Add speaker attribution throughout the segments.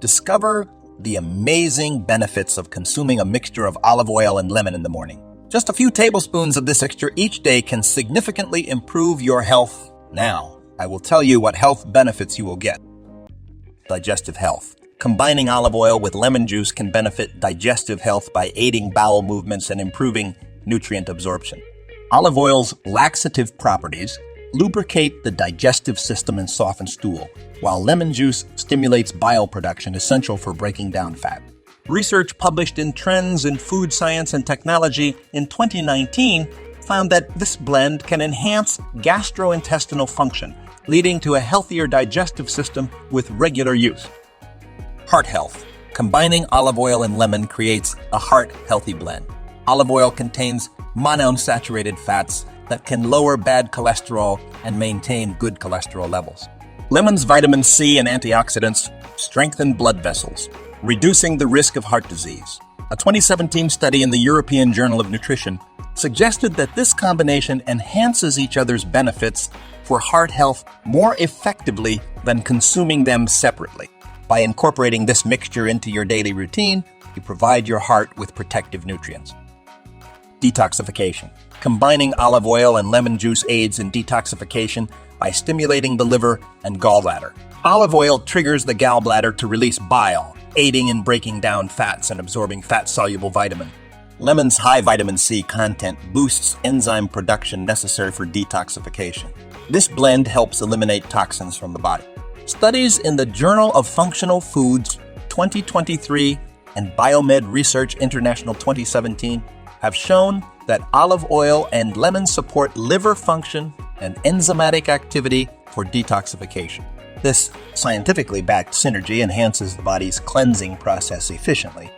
Speaker 1: Discover the amazing benefits of consuming a mixture of olive oil and lemon in the morning. Just a few tablespoons of this mixture each day can significantly improve your health. Now, I will tell you what health benefits you will get. Digestive health. Combining olive oil with lemon juice can benefit digestive health by aiding bowel movements and improving nutrient absorption. Olive oil's laxative properties lubricate the digestive system and soften stool, while lemon juice stimulates bile production essential for breaking down fat. Research published in Trends in Food Science and Technology in 2019 found that this blend can enhance gastrointestinal function, leading to a healthier digestive system with regular use. Heart health. Combining olive oil and lemon creates a heart-healthy blend. Olive oil contains monounsaturated fats that can lower bad cholesterol and maintain good cholesterol levels. Lemon's vitamin C and antioxidants strengthen blood vessels, reducing the risk of heart disease. A 2017 study in the European Journal of Nutrition suggested that this combination enhances each other's benefits for heart health more effectively than consuming them separately. By incorporating this mixture into your daily routine, you provide your heart with protective nutrients. Detoxification. Combining olive oil and lemon juice aids in detoxification by stimulating the liver and gallbladder. Olive oil triggers the gallbladder to release bile, aiding in breaking down fats and absorbing fat-soluble vitamin. Lemon's high vitamin C content boosts enzyme production necessary for detoxification. This blend helps eliminate toxins from the body. Studies in the Journal of Functional Foods 2023 and Biomed Research International 2017 have shown that olive oil and lemon support liver function and enzymatic activity for detoxification. This scientifically backed synergy enhances the body's cleansing process efficiently.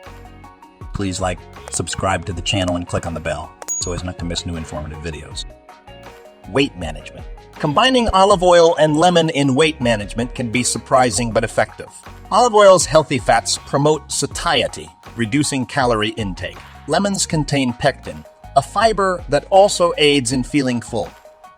Speaker 1: Please like, subscribe to the channel, and click on the bell so as not to miss new informative videos. Weight management. Combining olive oil and lemon in weight management can be surprising but effective. Olive oil's healthy fats promote satiety, reducing calorie intake. Lemons contain pectin, a fiber that also aids in feeling full.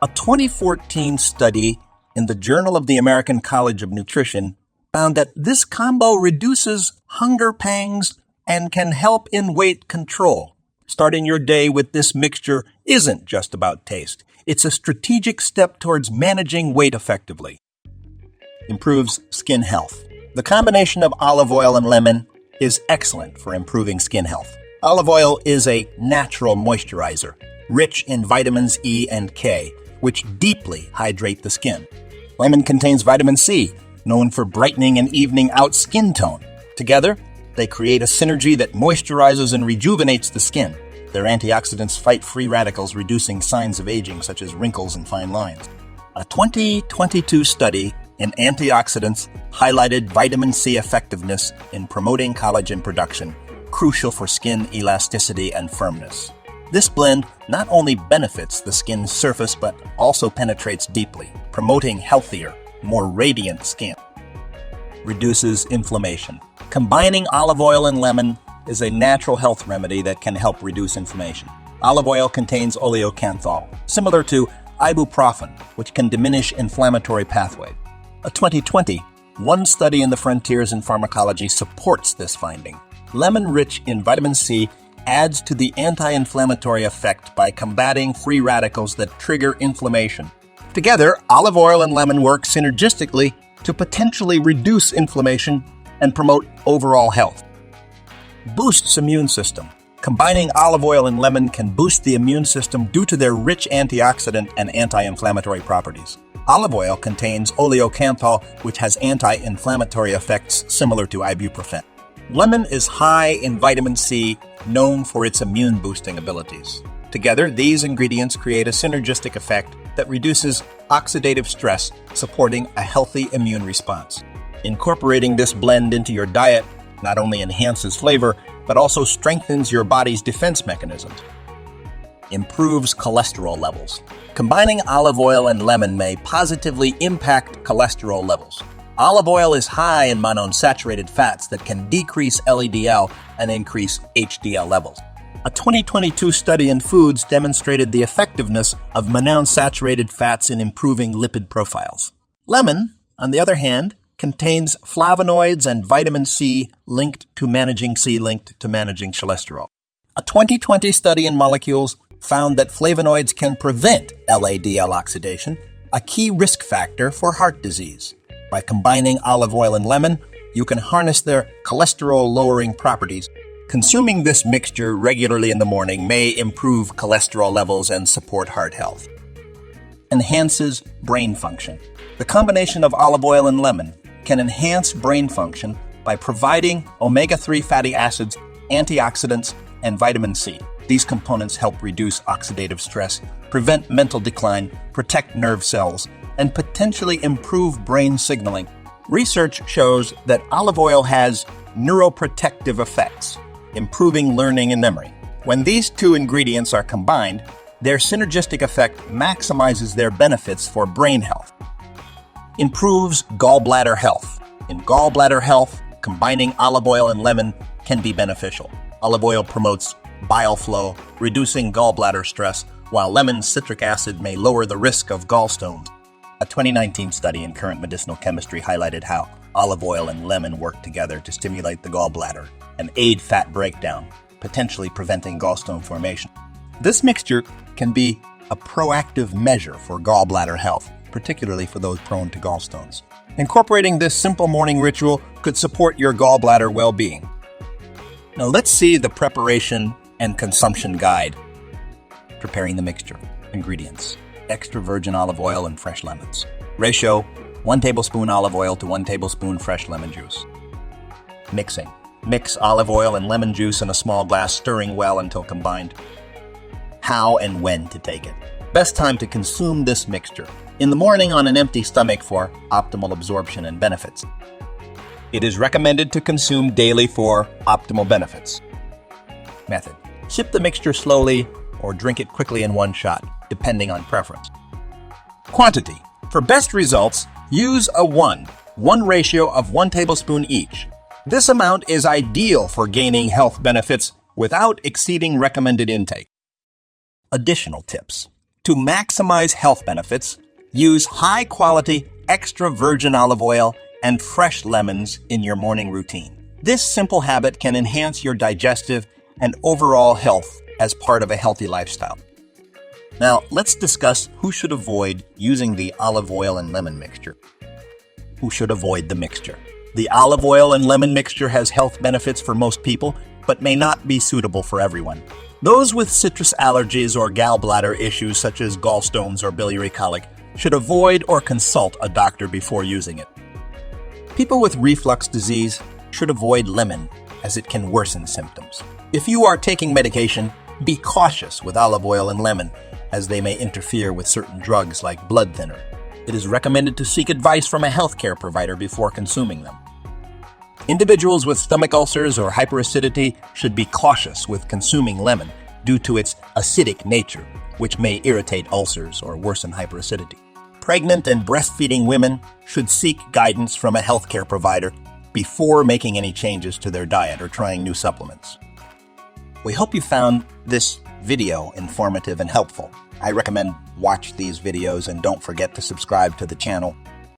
Speaker 1: A 2014 study in the Journal of the American College of Nutrition found that this combo reduces hunger pangs and can help in weight control. Starting your day with this mixture isn't just about taste. It's a strategic step towards managing weight effectively. Improves skin health. The combination of olive oil and lemon is excellent for improving skin health. Olive oil is a natural moisturizer, rich in vitamins E and K, which deeply hydrate the skin. Lemon contains vitamin C, known for brightening and evening out skin tone. Together, they create a synergy that moisturizes and rejuvenates the skin. Their antioxidants fight free radicals, reducing signs of aging such as wrinkles and fine lines. A 2022 study in antioxidants highlighted vitamin C effectiveness in promoting collagen production, crucial for skin elasticity and firmness. This blend not only benefits the skin's surface but also penetrates deeply, promoting healthier, more radiant skin. Reduces inflammation. Combining olive oil and lemon is a natural health remedy that can help reduce inflammation. Olive oil contains oleocanthal, similar to ibuprofen, which can diminish inflammatory pathway. A 2020 study in the Frontiers in Pharmacology supports this finding. Lemon, rich in vitamin C, adds to the anti-inflammatory effect by combating free radicals that trigger inflammation. Together, olive oil and lemon work synergistically to potentially reduce inflammation and promote overall health. Boosts immune system. Combining olive oil and lemon can boost the immune system due to their rich antioxidant and anti-inflammatory properties. Olive oil contains oleocanthal, which has anti-inflammatory effects similar to ibuprofen. Lemon is high in vitamin C, known for its immune-boosting abilities. Together, these ingredients create a synergistic effect that reduces oxidative stress, supporting a healthy immune response. Incorporating this blend into your diet not only enhances flavor, but also strengthens your body's defense mechanisms. Improves cholesterol levels. Combining olive oil and lemon may positively impact cholesterol levels. Olive oil is high in monounsaturated fats that can decrease LDL and increase HDL levels. A 2022 study in foods demonstrated the effectiveness of monounsaturated fats in improving lipid profiles. Lemon, on the other hand, contains flavonoids and vitamin C linked to managing cholesterol. A 2020 study in Molecules found that flavonoids can prevent LADL oxidation, a key risk factor for heart disease. By combining olive oil and lemon, you can harness their cholesterol-lowering properties. Consuming this mixture regularly in the morning may improve cholesterol levels and support heart health. Enhances brain function. The combination of olive oil and lemon can enhance brain function by providing omega-3 fatty acids, antioxidants, and vitamin C. These components help reduce oxidative stress, prevent mental decline, protect nerve cells, and potentially improve brain signaling. Research shows that olive oil has neuroprotective effects, improving learning and memory. When these two ingredients are combined, their synergistic effect maximizes their benefits for brain health. Improves gallbladder health. In gallbladder health, combining olive oil and lemon can be beneficial. Olive oil promotes bile flow, reducing gallbladder stress, while lemon citric acid may lower the risk of gallstones. A 2019 study in Current Medicinal Chemistry highlighted how olive oil and lemon work together to stimulate the gallbladder and aid fat breakdown, potentially preventing gallstone formation. This mixture can be a proactive measure for gallbladder health, particularly for those prone to gallstones. Incorporating this simple morning ritual could support your gallbladder well-being. Now let's see the preparation and consumption guide. Preparing the mixture. Ingredients: extra virgin olive oil and fresh lemons. Ratio: 1 tablespoon olive oil to 1 tablespoon fresh lemon juice. Mixing. Mix olive oil and lemon juice in a small glass, stirring well until combined. How and when to take it. Best time to consume this mixture: in the morning on an empty stomach for optimal absorption and benefits. It is recommended to consume daily for optimal benefits. Method: sip the mixture slowly or drink it quickly in one shot, depending on preference. Quantity: for best results, use a 1 ratio of 1 tablespoon each. This amount is ideal for gaining health benefits without exceeding recommended intake. Additional tips: to maximize health benefits, use high-quality extra virgin olive oil and fresh lemons in your morning routine. This simple habit can enhance your digestive and overall health as part of a healthy lifestyle. Now, let's discuss who should avoid using the olive oil and lemon mixture. Who should avoid the mixture? The olive oil and lemon mixture has health benefits for most people, but may not be suitable for everyone. Those with citrus allergies or gallbladder issues such as gallstones or biliary colic should avoid or consult a doctor before using it. People with reflux disease should avoid lemon, as it can worsen symptoms. If you are taking medication, be cautious with olive oil and lemon, as they may interfere with certain drugs like blood thinner. It is recommended to seek advice from a healthcare provider before consuming them. Individuals with stomach ulcers or hyperacidity should be cautious with consuming lemon due to its acidic nature, which may irritate ulcers or worsen hyperacidity. Pregnant and breastfeeding women should seek guidance from a healthcare provider before making any changes to their diet or trying new supplements. We hope you found this video informative and helpful. I recommend watch these videos and don't forget to subscribe to the channel.